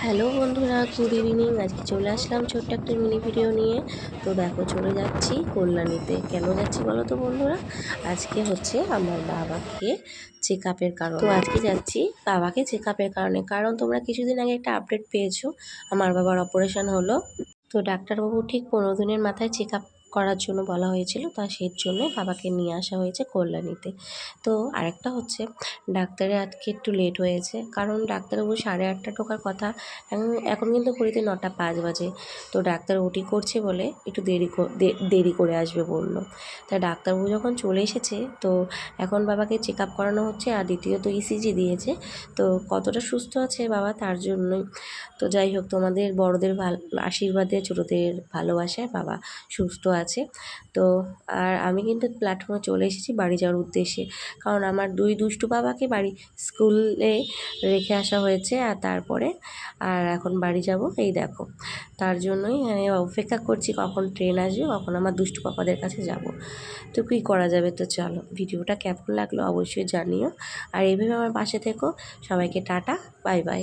Hello বন্ধুরা, good evening. আজকে চলে আসলাম ছোট্ট একটা মিনি ভিডিও নিয়ে। তো দেখো, চলে যাচ্ছি কল্যাণীতে। কেন যাচ্ছি বলো তো বন্ধুরা? আজকে হচ্ছে আমার বাবাকে চেক আপের কারণে। তো আজকে যাচ্ছি বাবাকে চেক আপের কারণে, কারণ তোমরা কিছুদিন আগে একটা আপডেট পেয়েছো, আমার বাবার অপারেশন হলো। তো ডাক্তারবাবু ঠিক 15 দিনের মাথায় চেক আপ করার জন্য বলা হয়েছিল, তা সেই জন্য বাবাকে নিয়ে আসা হয়েছে কল্যাণীতে। তো আরেকটা হচ্ছে, ডাক্তারের আজকে একটু লেট হয়েছে, কারণ ডাক্তারবাবু 8:30 ঢোকার কথা। এখন কিন্তু ঘড়িতে 9:05 বাজে। তো ডাক্তার ওটি করছে বলে একটু দেরি করে আসবে বললো। তাই ডাক্তারবাবু যখন চলে এসেছে, তো এখন বাবাকে চেক আপ করানো হচ্ছে। আর দ্বিতীয়ত ইসিজি দিয়েছে। তো কতটা সুস্থ আছে বাবা, তার জন্যই। তো যাই হোক, তোমাদের বড়দের আশীর্বাদে, ছোটোদের ভালোবাসায় বাবা সুস্থ আছে। তো আর আমি কিন্তু প্ল্যাটফর্মে চলে এসেছি বাড়ি যাওয়ার উদ্দেশ্যে, কারণ আমার দুই দুষ্টু বাবাকে বাড়ি স্কুলে রেখে আসা হয়েছে। আর তারপরে এখন বাড়ি যাব, এই দেখো। তার জন্যই অপেক্ষা করছি কখন ট্রেন আসবে, কখন আমার দুষ্টু পাপাদের কাছে যাব। তো কী করা যাবে। তো চলো, ভিডিওটা কেমন লাগলো অবশ্যই জানিও। আর এইভাবে আমার পাশে থেকো। সবাইকে টাটা, বাই বাই।